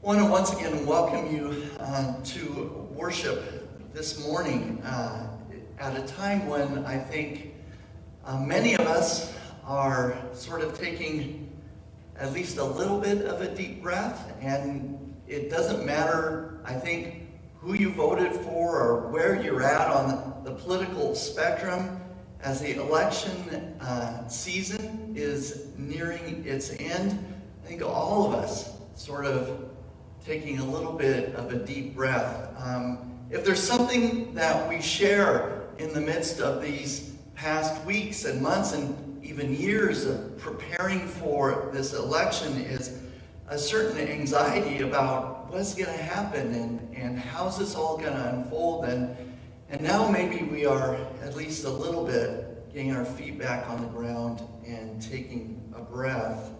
I want to once again welcome you to worship this morning at a time when I think many of us are sort of taking at least a little bit of a deep breath, and it doesn't matter, I think, who you voted for or where you're at on the political spectrum as the election season is nearing its end. I think all of us sort of taking a little bit of a deep breath. If there's something that we share in the midst of these past weeks and months and even years of preparing for this election, is a certain anxiety about what's going to happen and how's this all going to unfold. And now maybe we are at least a little bit getting our feet back on the ground and taking a breath.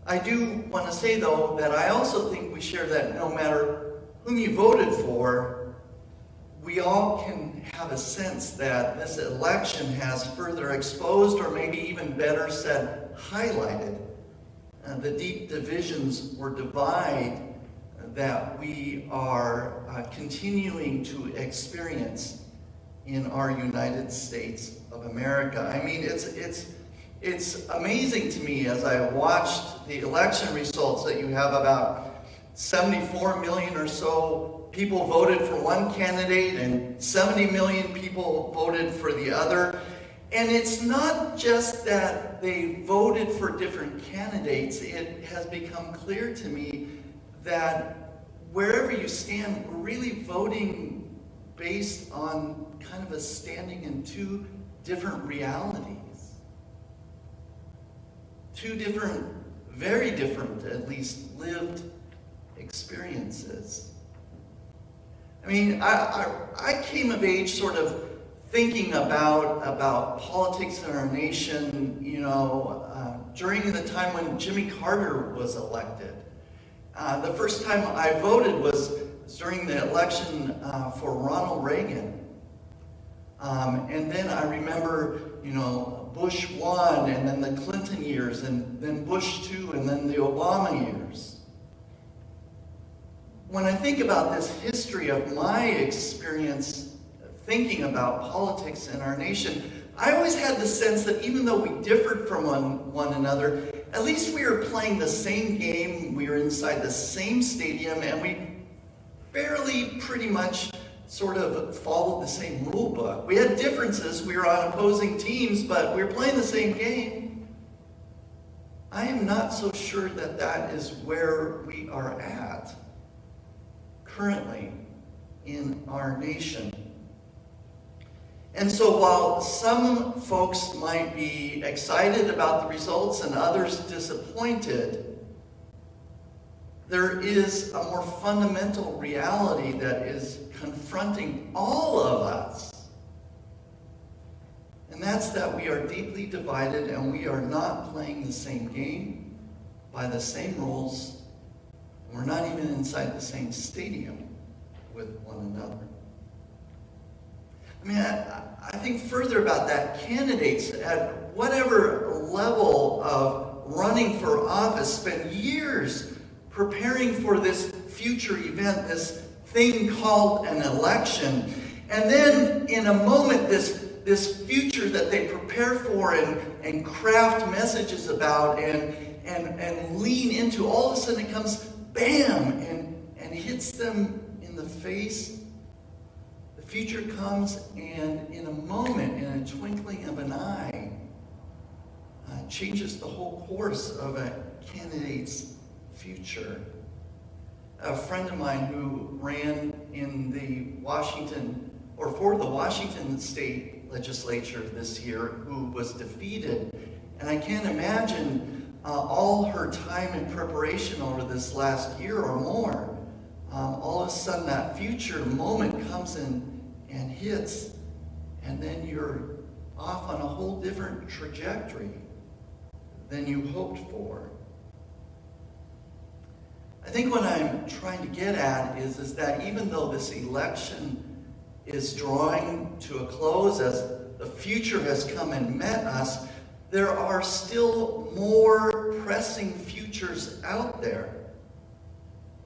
I do want to say, though, that I also think we share that no matter whom you voted for, we all can have a sense that this election has further exposed, or maybe even better said, highlighted, the deep divisions or divide that we are continuing to experience in our United States of America. I mean, it's amazing to me as I watched the election results that you have about 74 million or so people voted for one candidate and 70 million people voted for the other. And it's not just that they voted for different candidates. It has become clear to me that wherever you stand, we're really voting based on kind of a standing in two different realities. Two different, very different, at least, lived experiences. I mean, I came of age sort of thinking about politics in our nation, during the time when Jimmy Carter was elected. The first time I voted was during the election for Ronald Reagan. And then I remember, Bush 1, and then the Clinton years, and then Bush 2, and then the Obama years. When I think about this history of my experience thinking about politics in our nation, I always had the sense that even though we differed from one another, at least we were playing the same game, we were inside the same stadium, and we fairly pretty much sort of followed the same rule book. We had differences, we were on opposing teams, but we were playing the same game. I am not so sure that that is where we are at currently in our nation. And so while some folks might be excited about the results and others disappointed, there is a more fundamental reality that is confronting all of us. And that's that we are deeply divided and we are not playing the same game by the same rules. We're not even inside the same stadium with one another. I mean, I think further about that, candidates at whatever level of running for office spend years preparing for this future event, this thing called an election. And then in a moment, this future that they prepare for and craft messages about and lean into, all of a sudden it comes bam and hits them in the face. The future comes, and in a moment, in a twinkling of an eye, changes the whole course of a candidate's future. A friend of mine who ran in for the Washington State Legislature this year, who was defeated, and I can't imagine all her time in preparation over this last year or more. All of a sudden, that future moment comes in and hits, and then you're off on a whole different trajectory than you hoped for. I think what I'm trying to get at is that even though this election is drawing to a close, as the future has come and met us, there are still more pressing futures out there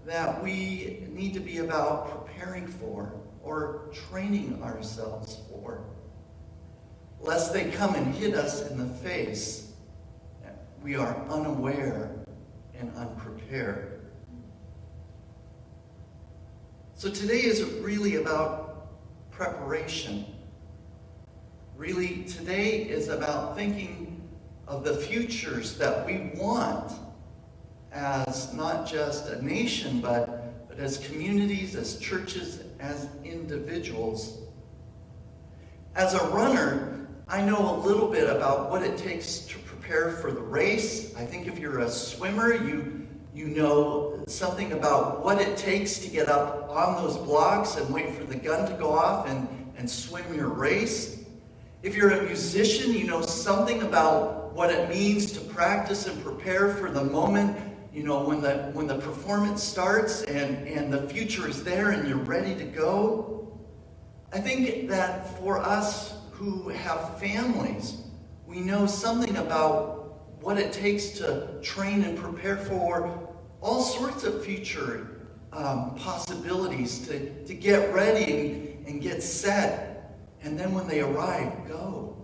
that we need to be about preparing for or training ourselves for, lest they come and hit us in the face. We are unaware and unprepared. So today is really about preparation. Really, today is about thinking of the futures that we want as not just a nation, but as communities, as churches, as individuals. As a runner, I know a little bit about what it takes to prepare for the race. I think if you're a swimmer, you know something about what it takes to get up on those blocks and wait for the gun to go off and swim your race. If you're a musician, you know something about what it means to practice and prepare for the moment, when the performance starts and the future is there and you're ready to go. I think that for us who have families, we know something about what it takes to train and prepare for all sorts of future possibilities, to get ready and get set, and then when they arrive, go.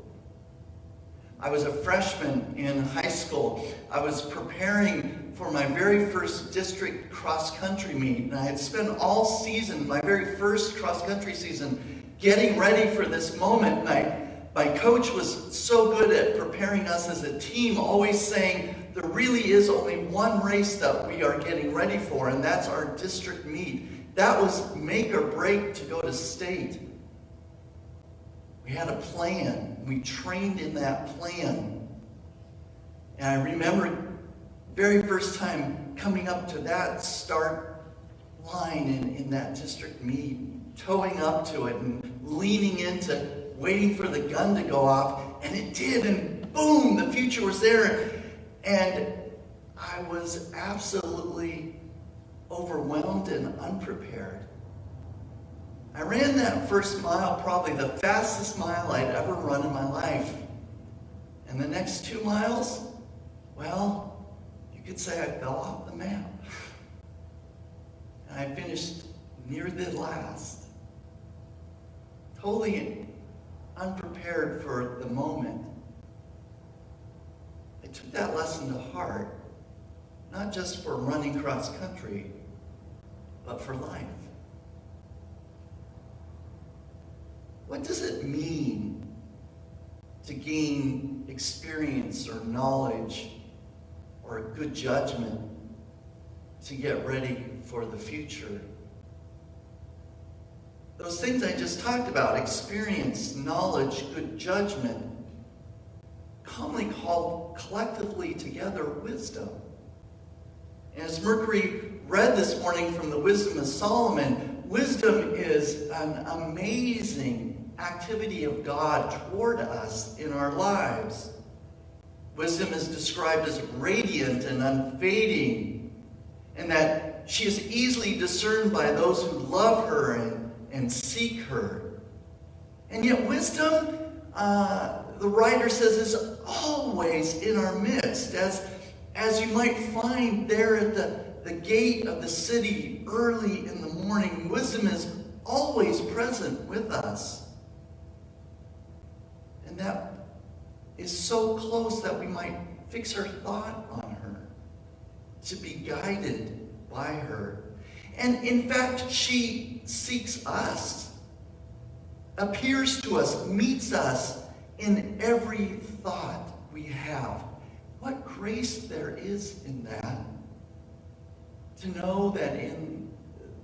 I was a freshman in high school. I was preparing for my very first district cross-country meet, and I had spent all season, my very first cross-country season, getting ready for this moment. And my coach was so good at preparing us as a team, always saying, there really is only one race that we are getting ready for, and that's our district meet. That was make or break to go to state. We had a plan. We trained in that plan. And I remember very first time coming up to that start line in that district meet, towing up to it and leaning into waiting for the gun to go off, and it did, and boom, the future was there. And I was absolutely overwhelmed and unprepared. I ran that first mile, probably the fastest mile I'd ever run in my life. And the next 2 miles, well, you could say I fell off the map. And I finished near the last. Totally unprepared for the moment. I took that lesson to heart, not just for running cross country, but for life. What does it mean to gain experience or knowledge or a good judgment to get ready for the future? Those things I just talked about, experience, knowledge, good judgment, commonly called collectively together wisdom. And as Mercury read this morning from the Wisdom of Solomon, wisdom is an amazing activity of God toward us in our lives. Wisdom is described as radiant and unfading, and that she is easily discerned by those who love her and seek her. And yet wisdom, the writer says, is always in our midst, as you might find there at the gate of the city early in the morning. Wisdom is always present with us. And that is so close that we might fix our thought on her, to be guided by her. And in fact, she seeks us, appears to us, meets us in every thought we have. What grace there is in that. To know that in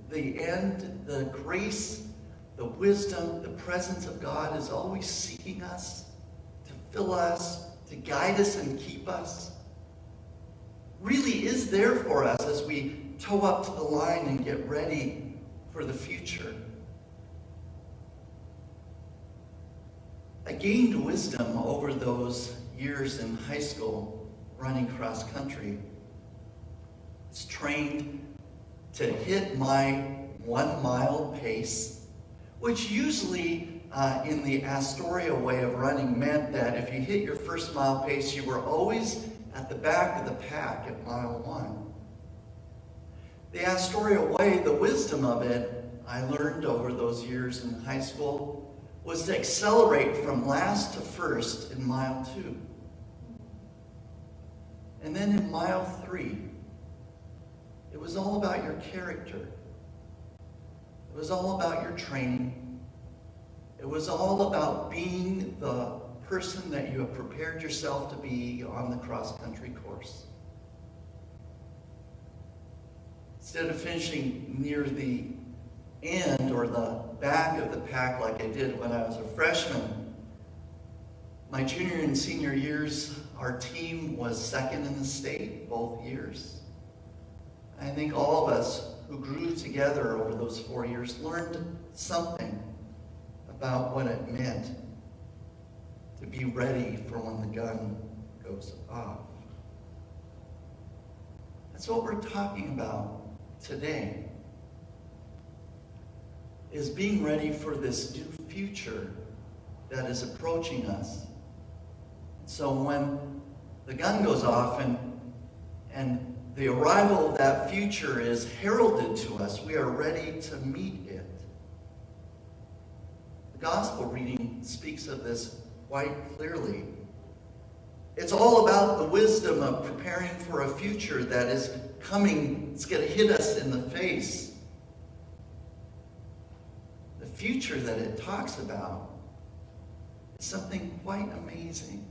the end, the grace, the wisdom, the presence of God is always seeking us, to fill us, to guide us and keep us, really is there for us as we tow up to the line and get ready for the future. I gained wisdom over those years in high school running cross country. I was trained to hit my 1 mile pace, which usually in the Astoria way of running meant that if you hit your first mile pace, you were always at the back of the pack at mile 1. The Astoria way, the wisdom of it, I learned over those years in high school, was to accelerate from last to first in mile 2. And then in mile 3, it was all about your character. It was all about your training. It was all about being the person that you have prepared yourself to be on the cross-country course. Instead of finishing near the end or the back of the pack like I did when I was a freshman, my junior and senior years, our team was second in the state both years. I think all of us who grew together over those 4 years learned something about what it meant to be ready for when the gun goes off. That's what we're talking about today, is being ready for this new future that is approaching us. So when the gun goes off and the arrival of that future is heralded to us, we are ready to meet it. The gospel reading speaks of this quite clearly. It's all about the wisdom of preparing for a future that is coming. It's going to hit us in the face. The future that it talks about is something quite amazing.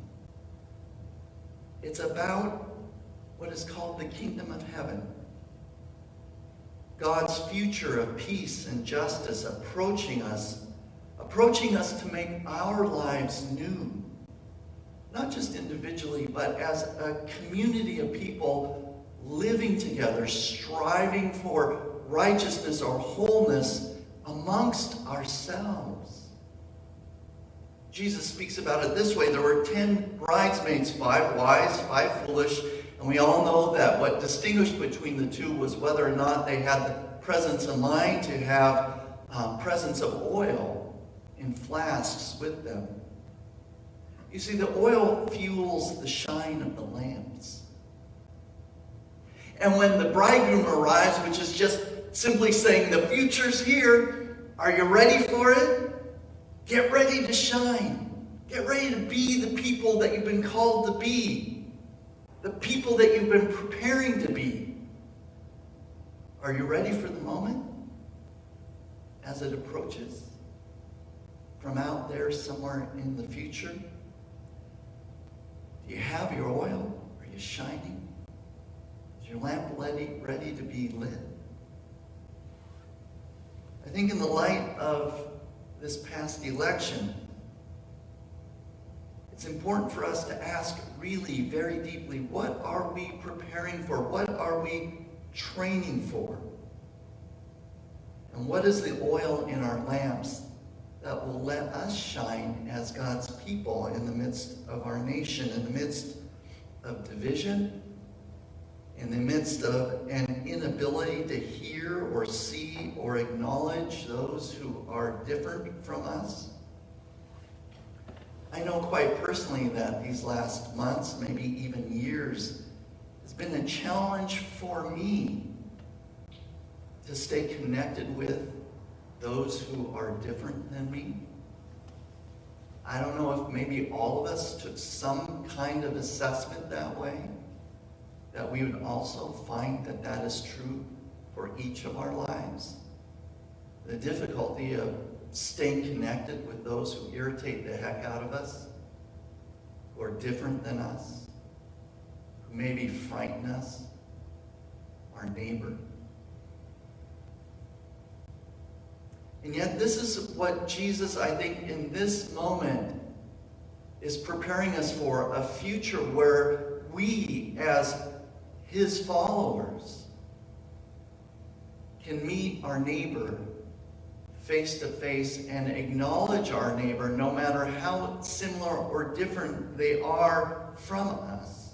It's about what is called the kingdom of heaven. God's future of peace and justice approaching us to make our lives new. Not just individually, but as a community of people living together, striving for righteousness or wholeness amongst ourselves. Jesus speaks about it this way. There were 10 bridesmaids, 5 wise, 5 foolish. And we all know that what distinguished between the two was whether or not they had the presence of mind to have presence of oil in flasks with them. You see, the oil fuels the shine of the lamps. And when the bridegroom arrives, which is just simply saying the future's here, are you ready for it? Get ready to shine. Get ready to be the people that you've been called to be. The people that you've been preparing to be. Are you ready for the moment as it approaches from out there somewhere in the future? Do you have your oil? Are you shining? Is your lamp ready to be lit? I think in the light of this past election, it's important for us to ask really very deeply, what are we preparing for? What are we training for? And what is the oil in our lamps that will let us shine as God's people in the midst of our nation, in the midst of division, in the midst of an inability to hear or see or acknowledge those who are different from us? I know quite personally that these last months, maybe even years, has been a challenge for me to stay connected with those who are different than me. I don't know if maybe all of us took some kind of assessment that way, that we would also find that that is true for each of our lives. The difficulty of staying connected with those who irritate the heck out of us, who are different than us, who maybe frighten us, our neighbor. And yet this is what Jesus, I think, in this moment is preparing us for, a future where we, as his followers, can meet our neighbor face to face and acknowledge our neighbor no matter how similar or different they are from us.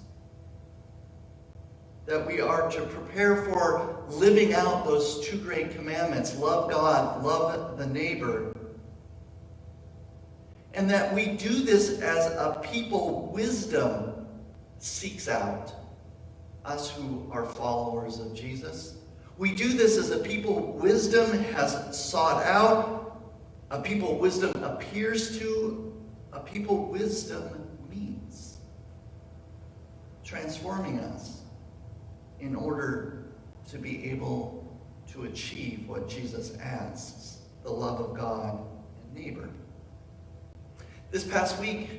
That we are to prepare for living out those 2 great commandments, love God, love the neighbor. And that we do this as a people wisdom seeks out, us who are followers of Jesus. We do this as a people wisdom has sought out, a people wisdom appears to, a people wisdom meets, transforming us in order to be able to achieve what Jesus asks, the love of God and neighbor. This past week,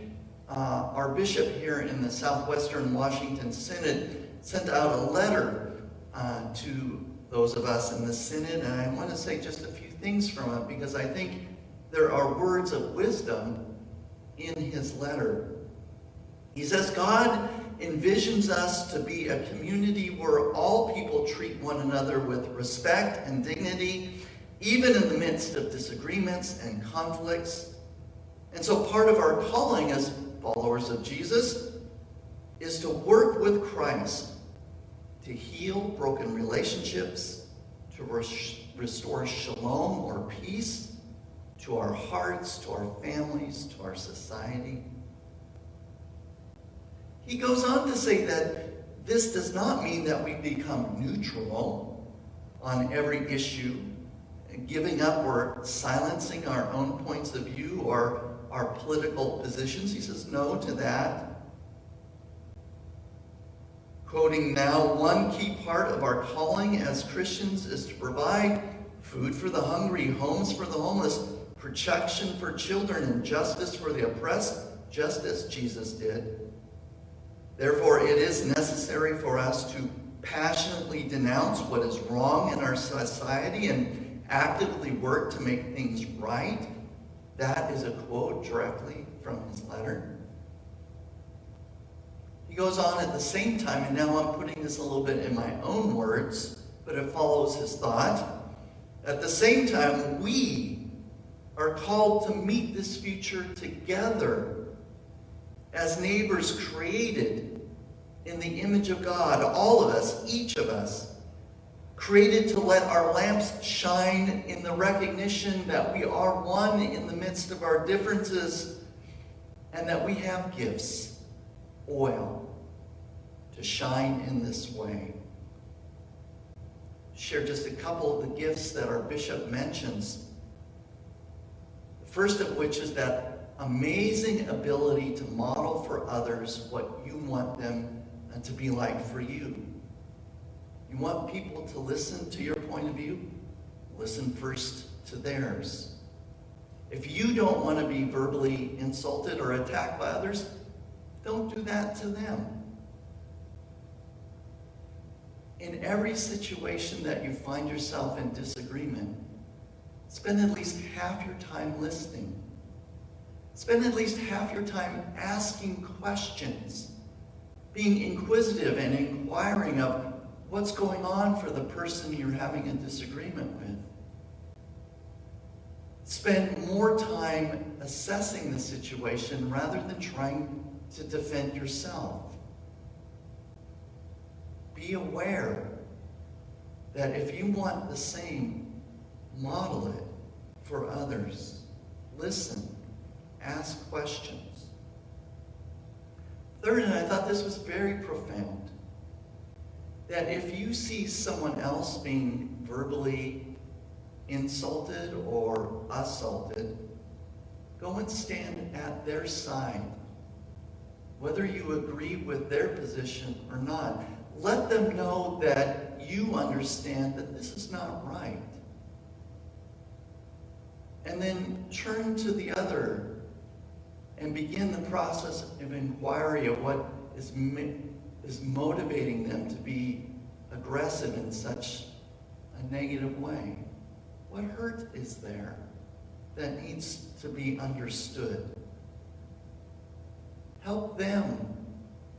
our bishop here in the Southwestern Washington Synod sent out a letter to those of us in the Synod, and I want to say just a few things from it because I think there are words of wisdom in his letter. He says, God envisions us to be a community where all people treat one another with respect and dignity, even in the midst of disagreements and conflicts. And so part of our calling as followers of Jesus is to work with Christ to heal broken relationships, to restore shalom or peace to our hearts, to our families, to our society. He goes on to say that this does not mean that we become neutral on every issue, giving up or silencing our own points of view or our political positions. He says no to that. Quoting now, one key part of our calling as Christians is to provide food for the hungry, homes for the homeless, protection for children, and justice for the oppressed, just as Jesus did. Therefore, it is necessary for us to passionately denounce what is wrong in our society and actively work to make things right. That is a quote directly from his letter. He goes on at the same time, and now I'm putting this a little bit in my own words, but it follows his thought. At the same time, we are called to meet this future together as neighbors created in the image of God, all of us, each of us, created to let our lamps shine in the recognition that we are one in the midst of our differences and that we have gifts, oil, to shine in this way. Share just a couple of the gifts that our bishop mentions. The first of which is that amazing ability to model for others what you want them to be like for you. You want people to listen to your point of view? Listen first to theirs. If you don't want to be verbally insulted or attacked by others, don't do that to them. In every situation that you find yourself in disagreement, spend at least half your time listening. Spend at least half your time asking questions, being inquisitive and inquiring of what's going on for the person you're having a disagreement with. Spend more time assessing the situation rather than trying to defend yourself. Be aware that if you want the same, model it for others. Listen. Ask questions. Third, and I thought this was very profound, that if you see someone else being verbally insulted or assaulted, go and stand at their side, whether you agree with their position or not. Let them know that you understand that this is not right. And then turn to the other and begin the process of inquiry of what is motivating them to be aggressive in such a negative way. What hurt is there that needs to be understood? Help them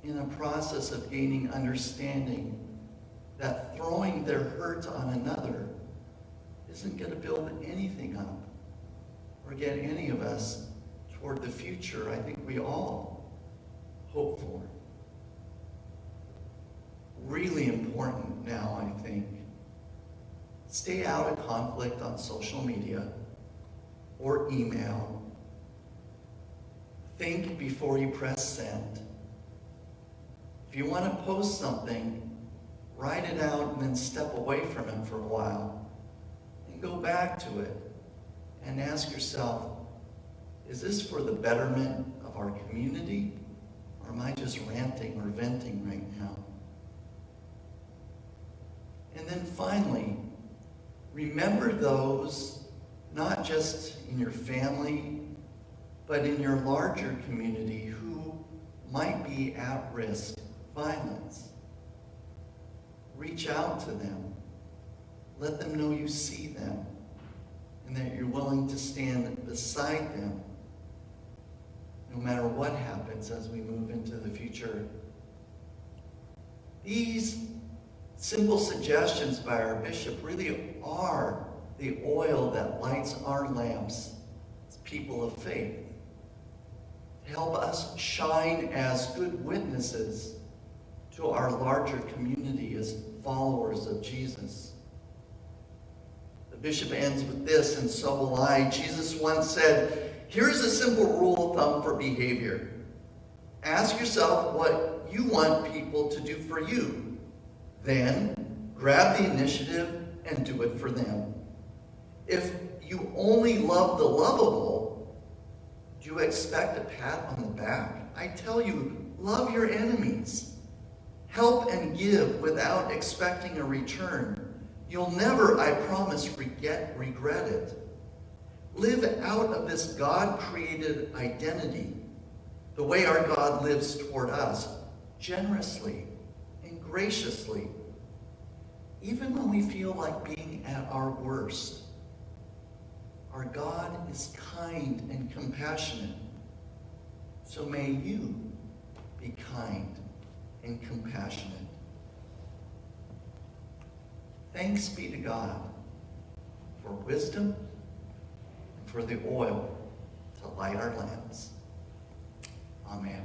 in a process of gaining understanding that throwing their hurt on another isn't going to build anything up or get any of us toward the future I think we all hope for. Really important now, I think. Stay out of conflict on social media or email. Think before you press send. If you want to post something, write it out, and then step away from it for a while. And go back to it and ask yourself, is this for the betterment of our community? Or am I just ranting or venting right now? And then finally, remember those, not just in your family, but in your larger community who might be at risk of violence. Reach out to them. Let them know you see them and that you're willing to stand beside them no matter what happens as we move into the future. These simple suggestions by our bishop really are the oil that lights our lamps as people of faith, to help us shine as good witnesses to our larger community as followers of Jesus. The bishop ends with this, and so will I. Jesus once said, here's a simple rule of thumb for behavior. Ask yourself what you want people to do for you. Then grab the initiative and do it for them. If you only love the lovable, do you expect a pat on the back? I tell you, love your enemies. Help and give without expecting a return. You'll never, I promise, regret it. Live out of this God-created identity, the way our God lives toward us, generously and graciously, even when we feel like being at our worst. Our God is kind and compassionate, so may you be kind and compassionate. Thanks be to God for wisdom and for the oil to light our lamps. Amen.